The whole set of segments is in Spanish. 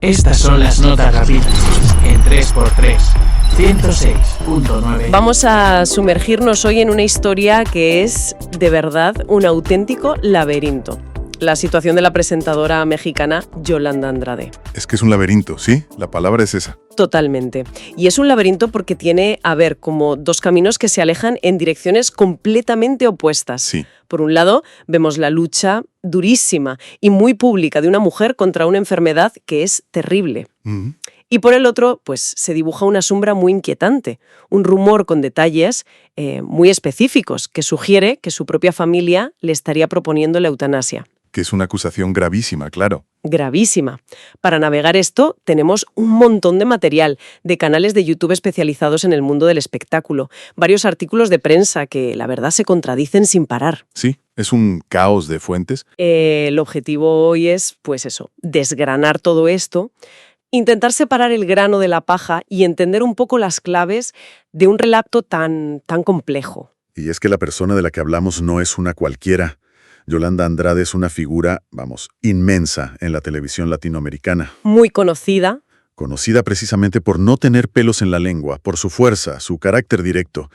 Estas son las notas rápidas en 3x3, 106.9. Vamos a sumergirnos hoy en una historia que es, de verdad, un auténtico laberinto. La situación de la presentadora mexicana Yolanda Andrade. Es que es un laberinto, ¿sí? La palabra es esa. Totalmente. Y es un laberinto porque tiene, como dos caminos que se alejan en direcciones completamente opuestas. Sí. Por un lado, vemos la lucha durísima y muy pública de una mujer contra una enfermedad que es terrible. Mm. Y por el otro, pues se dibuja una sombra muy inquietante, un rumor con detalles muy específicos que sugiere que su propia familia le estaría proponiendo la eutanasia. Que es una acusación gravísima, claro. Gravísima. Para navegar esto tenemos un montón de material, de canales de YouTube especializados en el mundo del espectáculo, varios artículos de prensa que la verdad se contradicen sin parar. Sí, es un caos de fuentes. El objetivo hoy es, pues eso, desgranar todo esto, intentar separar el grano de la paja y entender un poco las claves de un relato tan complejo. Y es que la persona de la que hablamos no es una cualquiera. Yolanda Andrade es una figura, inmensa en la televisión latinoamericana. Muy conocida. Conocida precisamente por no tener pelos en la lengua, por su fuerza, su carácter directo.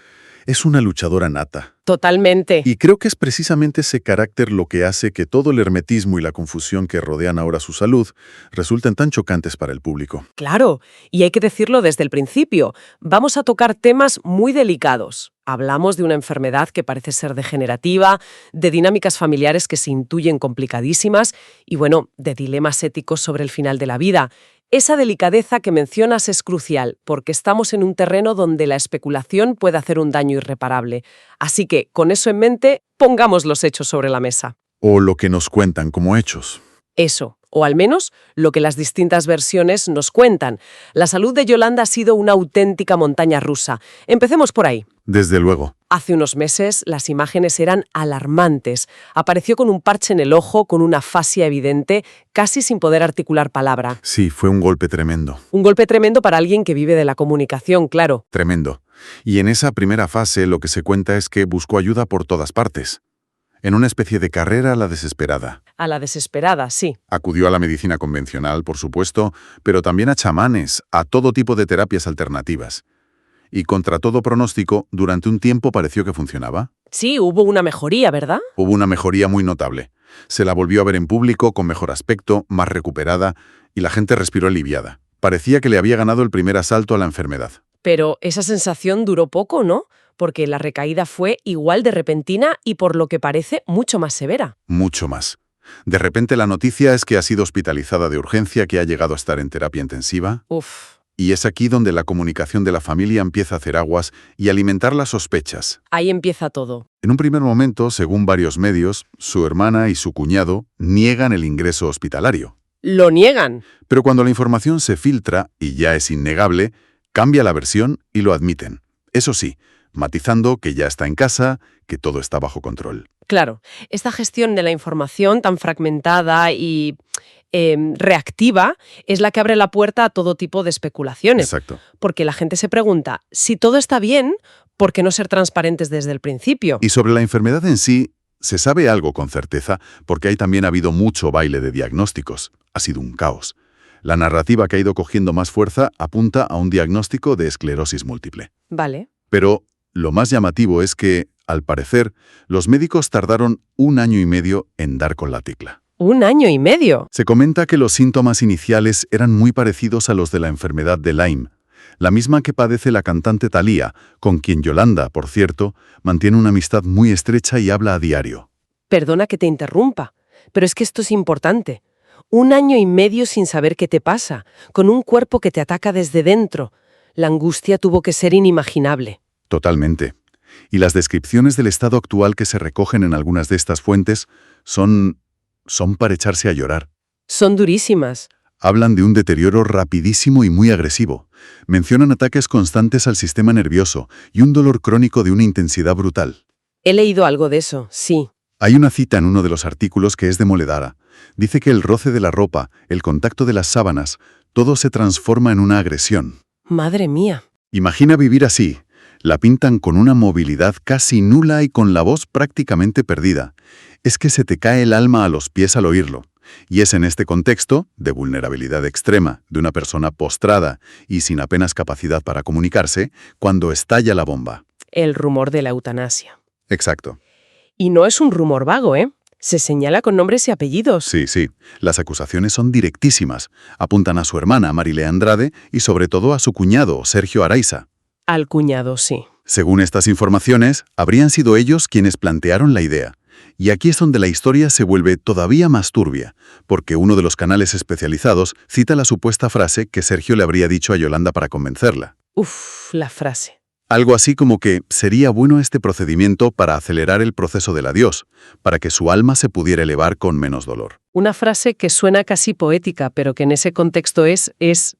Es una luchadora nata. Totalmente. Y creo que es precisamente ese carácter lo que hace que todo el hermetismo y la confusión que rodean ahora su salud resulten tan chocantes para el público. Claro, y hay que decirlo desde el principio. Vamos a tocar temas muy delicados. Hablamos de una enfermedad que parece ser degenerativa, de dinámicas familiares que se intuyen complicadísimas y, de dilemas éticos sobre el final de la vida. Esa delicadeza que mencionas es crucial porque estamos en un terreno donde la especulación puede hacer un daño irreparable. Así que, con eso en mente, pongamos los hechos sobre la mesa. O lo que nos cuentan como hechos. Eso, o al menos lo que las distintas versiones nos cuentan. La salud de Yolanda ha sido una auténtica montaña rusa. Empecemos por ahí. Desde luego. Hace unos meses las imágenes eran alarmantes. Apareció con un parche en el ojo, con una afasia evidente, casi sin poder articular palabra. Sí, fue un golpe tremendo. Un golpe tremendo para alguien que vive de la comunicación, claro. Tremendo. Y en esa primera fase lo que se cuenta es que buscó ayuda por todas partes. En una especie de carrera a la desesperada. A la desesperada, sí. Acudió a la medicina convencional, por supuesto, pero también a chamanes, a todo tipo de terapias alternativas. Y contra todo pronóstico, durante un tiempo pareció que funcionaba. Sí, hubo una mejoría, ¿verdad? Hubo una mejoría muy notable. Se la volvió a ver en público, con mejor aspecto, más recuperada, y la gente respiró aliviada. Parecía que le había ganado el primer asalto a la enfermedad. Pero esa sensación duró poco, ¿no? Porque la recaída fue igual de repentina y, por lo que parece, mucho más severa. Mucho más. De repente la noticia es que ha sido hospitalizada de urgencia, que ha llegado a estar en terapia intensiva. Uf. Y es aquí donde la comunicación de la familia empieza a hacer aguas y alimentar las sospechas. Ahí empieza todo. En un primer momento, según varios medios, su hermana y su cuñado niegan el ingreso hospitalario. Lo niegan. Pero cuando la información se filtra, y ya es innegable, cambia la versión y lo admiten. Eso sí, matizando que ya está en casa, que todo está bajo control. Claro, esta gestión de la información tan fragmentada y reactiva es la que abre la puerta a todo tipo de especulaciones. Exacto. Porque la gente se pregunta, si todo está bien, ¿por qué no ser transparentes desde el principio? Y sobre la enfermedad en sí, se sabe algo con certeza, porque ahí también ha habido mucho baile de diagnósticos. Ha sido un caos. La narrativa que ha ido cogiendo más fuerza apunta a un diagnóstico de esclerosis múltiple. Vale. Pero lo más llamativo es que, al parecer, los médicos tardaron 1 año y medio en dar con la tecla. 1 año y medio. Se comenta que los síntomas iniciales eran muy parecidos a los de la enfermedad de Lyme, la misma que padece la cantante Thalía, con quien Yolanda, por cierto, mantiene una amistad muy estrecha y habla a diario. Perdona que te interrumpa, pero es que esto es importante. 1 año y medio sin saber qué te pasa, con un cuerpo que te ataca desde dentro. La angustia tuvo que ser inimaginable. Totalmente. Y las descripciones del estado actual que se recogen en algunas de estas fuentes son para echarse a llorar. Son durísimas. Hablan de un deterioro rapidísimo y muy agresivo. Mencionan ataques constantes al sistema nervioso y un dolor crónico de una intensidad brutal. He leído algo de eso, sí. Hay una cita en uno de los artículos que es demoledora. Dice que el roce de la ropa, el contacto de las sábanas, todo se transforma en una agresión. Madre mía. Imagina vivir así. La pintan con una movilidad casi nula y con la voz prácticamente perdida. Es que se te cae el alma a los pies al oírlo. Y es en este contexto, de vulnerabilidad extrema, de una persona postrada y sin apenas capacidad para comunicarse, cuando estalla la bomba. El rumor de la eutanasia. Exacto. Y no es un rumor vago, ¿eh? Se señala con nombres y apellidos. Sí, sí. Las acusaciones son directísimas. Apuntan a su hermana, Marilé Andrade, y sobre todo a su cuñado, Sergio Araiza. Al cuñado, sí. Según estas informaciones, habrían sido ellos quienes plantearon la idea. Y aquí es donde la historia se vuelve todavía más turbia, porque uno de los canales especializados cita la supuesta frase que Sergio le habría dicho a Yolanda para convencerla. Uf, la frase. Algo así como que sería bueno este procedimiento para acelerar el proceso del adiós, para que su alma se pudiera elevar con menos dolor. Una frase que suena casi poética, pero que en ese contexto es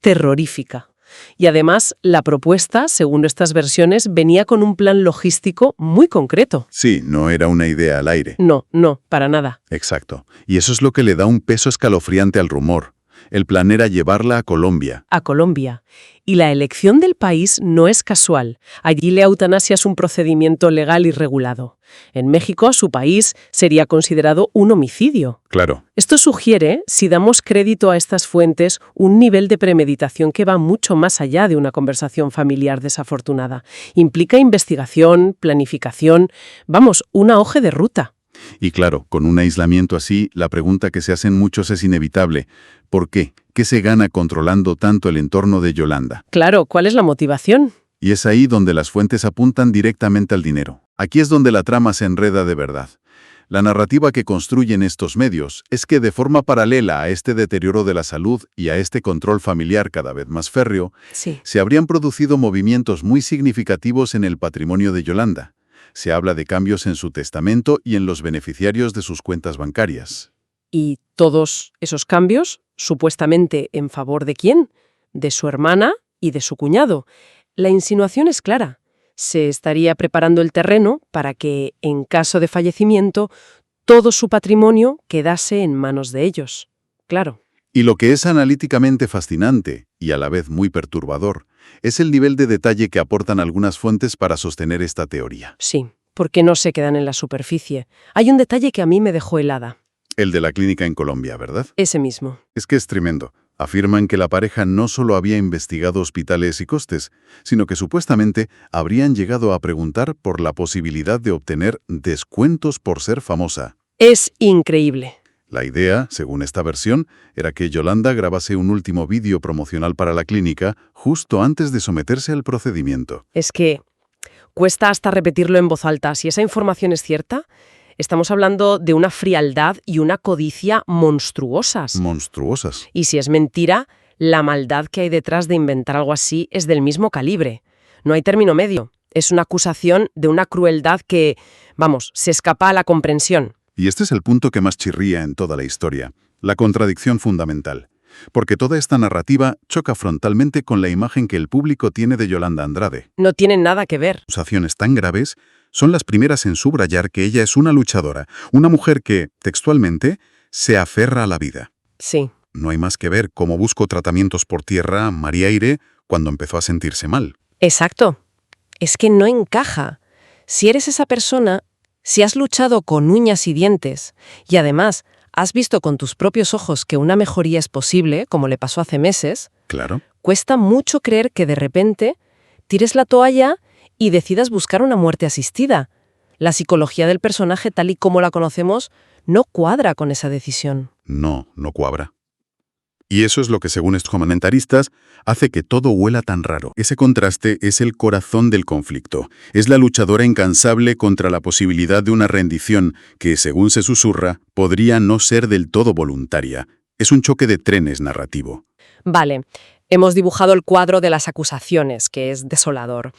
terrorífica. Y además, la propuesta, según estas versiones, venía con un plan logístico muy concreto. Sí, no era una idea al aire. No, para nada. Exacto. Y eso es lo que le da un peso escalofriante al rumor. El plan era llevarla a Colombia. A Colombia. Y la elección del país no es casual. Allí la eutanasia es un procedimiento legal y regulado. En México, su país, sería considerado un homicidio. Claro. Esto sugiere, si damos crédito a estas fuentes, un nivel de premeditación que va mucho más allá de una conversación familiar desafortunada. Implica investigación, planificación, una hoja de ruta. Y claro, con un aislamiento así, la pregunta que se hacen muchos es inevitable. ¿Por qué? ¿Qué se gana controlando tanto el entorno de Yolanda? Claro, ¿cuál es la motivación? Y es ahí donde las fuentes apuntan directamente al dinero. Aquí es donde la trama se enreda de verdad. La narrativa que construyen estos medios es que de forma paralela a este deterioro de la salud y a este control familiar cada vez más férreo, Sí. se habrían producido movimientos muy significativos en el patrimonio de Yolanda. Se habla de cambios en su testamento y en los beneficiarios de sus cuentas bancarias. ¿Y todos esos cambios, supuestamente en favor de quién? De su hermana y de su cuñado. La insinuación es clara. Se estaría preparando el terreno para que, en caso de fallecimiento, todo su patrimonio quedase en manos de ellos. Claro. Y lo que es analíticamente fascinante, y a la vez muy perturbador, es el nivel de detalle que aportan algunas fuentes para sostener esta teoría. Sí, porque no se quedan en la superficie. Hay un detalle que a mí me dejó helada. El de la clínica en Colombia, ¿verdad? Ese mismo. Es que es tremendo. Afirman que la pareja no solo había investigado hospitales y costes, sino que supuestamente habrían llegado a preguntar por la posibilidad de obtener descuentos por ser famosa. Es increíble. La idea, según esta versión, era que Yolanda grabase un último vídeo promocional para la clínica justo antes de someterse al procedimiento. Es que cuesta hasta repetirlo en voz alta. Si esa información es cierta, estamos hablando de una frialdad y una codicia monstruosas. Monstruosas. Y si es mentira, la maldad que hay detrás de inventar algo así es del mismo calibre. No hay término medio. Es una acusación de una crueldad que, se escapa a la comprensión. Y este es el punto que más chirría en toda la historia, la contradicción fundamental. Porque toda esta narrativa choca frontalmente con la imagen que el público tiene de Yolanda Andrade. No tienen nada que ver. Acusaciones tan graves son las primeras en subrayar que ella es una luchadora, una mujer que, textualmente, se aferra a la vida. Sí. No hay más que ver cómo buscó tratamientos por tierra, mar y aire cuando empezó a sentirse mal. Exacto. Es que no encaja. Si eres esa persona, si has luchado con uñas y dientes, y además has visto con tus propios ojos que una mejoría es posible, como le pasó hace meses, Claro. cuesta mucho creer que de repente tires la toalla y decidas buscar una muerte asistida. La psicología del personaje, tal y como la conocemos, no cuadra con esa decisión. No cuadra. Y eso es lo que, según estos comentaristas, hace que todo huela tan raro. Ese contraste es el corazón del conflicto. Es la luchadora incansable contra la posibilidad de una rendición que, según se susurra, podría no ser del todo voluntaria. Es un choque de trenes narrativo. Vale, hemos dibujado el cuadro de las acusaciones, que es desolador.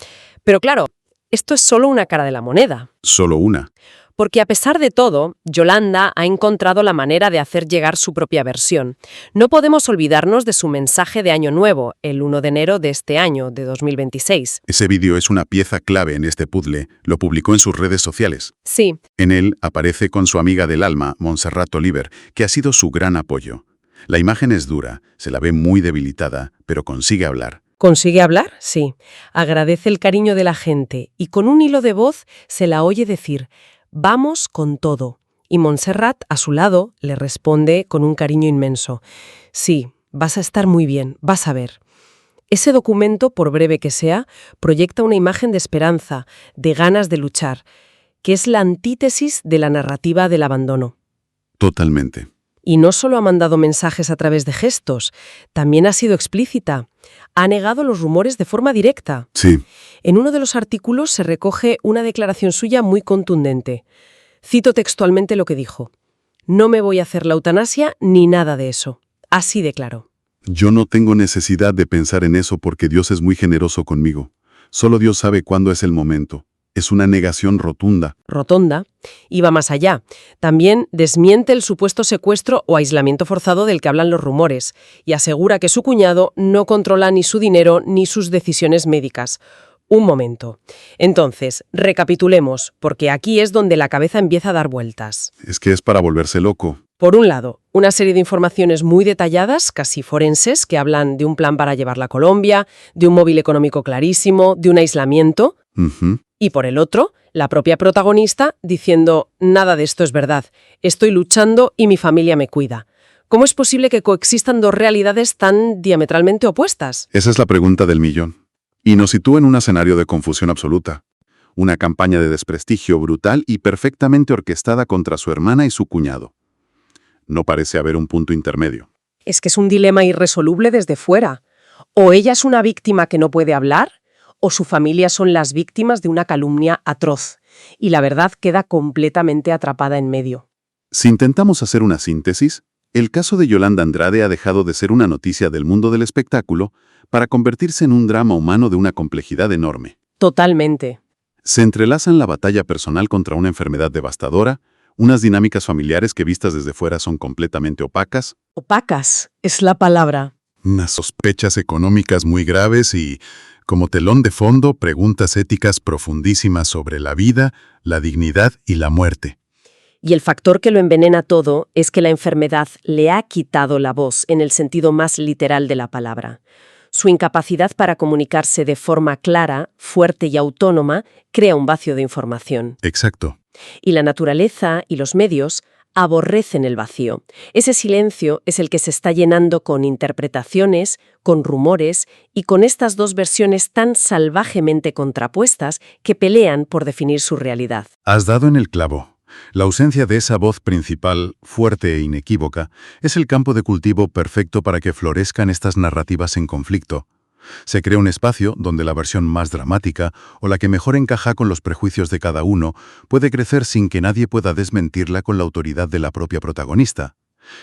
Pero claro, esto es solo una cara de la moneda. Solo una. Porque a pesar de todo, Yolanda ha encontrado la manera de hacer llegar su propia versión. No podemos olvidarnos de su mensaje de Año Nuevo, el 1 de enero de este año, de 2026. Ese vídeo es una pieza clave en este puzzle. Lo publicó en sus redes sociales. Sí, En él aparece con su amiga del alma, Montserrat Oliver, que ha sido su gran apoyo. La imagen es dura, se la ve muy debilitada, pero consigue hablar. ¿consigue hablar? Sí. Agradece el cariño de la gente y con un hilo de voz se la oye decir: «Vamos con todo». Y Montserrat, a su lado, le responde con un cariño inmenso. Sí, vas a estar muy bien, vas a ver. Ese documento, por breve que sea, proyecta una imagen de esperanza, de ganas de luchar, que es la antítesis de la narrativa del abandono. Totalmente. Y no solo ha mandado mensajes a través de gestos, también ha sido explícita. Ha negado los rumores de forma directa. Sí. En uno de los artículos se recoge una declaración suya muy contundente. Cito textualmente lo que dijo. No me voy a hacer la eutanasia ni nada de eso. Así de claro. Yo no tengo necesidad de pensar en eso porque Dios es muy generoso conmigo. Solo Dios sabe cuándo es el momento. Es una negación rotunda. Rotonda. Y va más allá. También desmiente el supuesto secuestro o aislamiento forzado del que hablan los rumores y asegura que su cuñado no controla ni su dinero ni sus decisiones médicas. Un momento. Entonces, recapitulemos, porque aquí es donde la cabeza empieza a dar vueltas. Es que es para volverse loco. Por un lado, una serie de informaciones muy detalladas, casi forenses, que hablan de un plan para llevarla a Colombia, de un móvil económico clarísimo, de un aislamiento. Y por el otro, la propia protagonista diciendo, nada de esto es verdad, estoy luchando y mi familia me cuida. ¿Cómo es posible que coexistan dos realidades tan diametralmente opuestas? Esa es la pregunta del millón. Y nos sitúa en un escenario de confusión absoluta. Una campaña de desprestigio brutal y perfectamente orquestada contra su hermana y su cuñado. No parece haber un punto intermedio. Es que es un dilema irresoluble desde fuera. O ella es una víctima que no puede hablar, o su familia son las víctimas de una calumnia atroz, y la verdad queda completamente atrapada en medio. Si intentamos hacer una síntesis, el caso de Yolanda Andrade ha dejado de ser una noticia del mundo del espectáculo para convertirse en un drama humano de una complejidad enorme. Totalmente. Se entrelazan la batalla personal contra una enfermedad devastadora, unas dinámicas familiares que vistas desde fuera son completamente opacas. Opacas es la palabra. Unas sospechas económicas muy graves y, como telón de fondo, preguntas éticas profundísimas sobre la vida, la dignidad y la muerte. Y el factor que lo envenena todo es que la enfermedad le ha quitado la voz en el sentido más literal de la palabra. Su incapacidad para comunicarse de forma clara, fuerte y autónoma crea un vacío de información. Exacto. Y la naturaleza y los medios aborrecen el vacío. Ese silencio es el que se está llenando con interpretaciones, con rumores y con estas dos versiones tan salvajemente contrapuestas que pelean por definir su realidad. Has dado en el clavo. La ausencia de esa voz principal, fuerte e inequívoca, es el campo de cultivo perfecto para que florezcan estas narrativas en conflicto. Se crea un espacio donde la versión más dramática o la que mejor encaja con los prejuicios de cada uno puede crecer sin que nadie pueda desmentirla con la autoridad de la propia protagonista.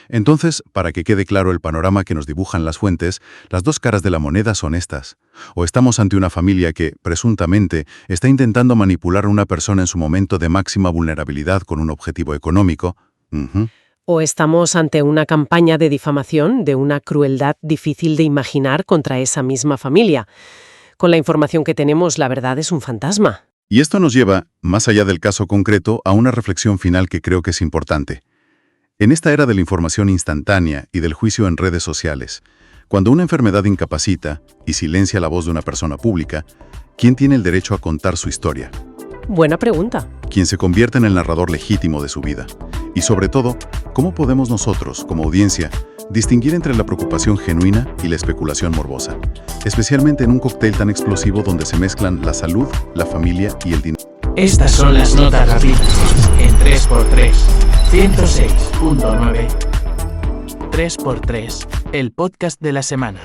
Entonces, para que quede claro el panorama que nos dibujan las fuentes, las dos caras de la moneda son estas. O estamos ante una familia que, presuntamente, está intentando manipular a una persona en su momento de máxima vulnerabilidad con un objetivo económico. O estamos ante una campaña de difamación de una crueldad difícil de imaginar contra esa misma familia. Con la información que tenemos, la verdad es un fantasma. Y esto nos lleva, más allá del caso concreto, a una reflexión final que creo que es importante. En esta era de la información instantánea y del juicio en redes sociales, cuando una enfermedad incapacita y silencia la voz de una persona pública, ¿quién tiene el derecho a contar su historia? Buena pregunta. ¿Quién se convierte en el narrador legítimo de su vida? Y sobre todo, ¿cómo podemos nosotros, como audiencia, distinguir entre la preocupación genuina y la especulación morbosa? Especialmente en un cóctel tan explosivo donde se mezclan la salud, la familia y el dinero. Estas son las notas rápidas en 3x3, 106.9. 3x3, el podcast de la semana.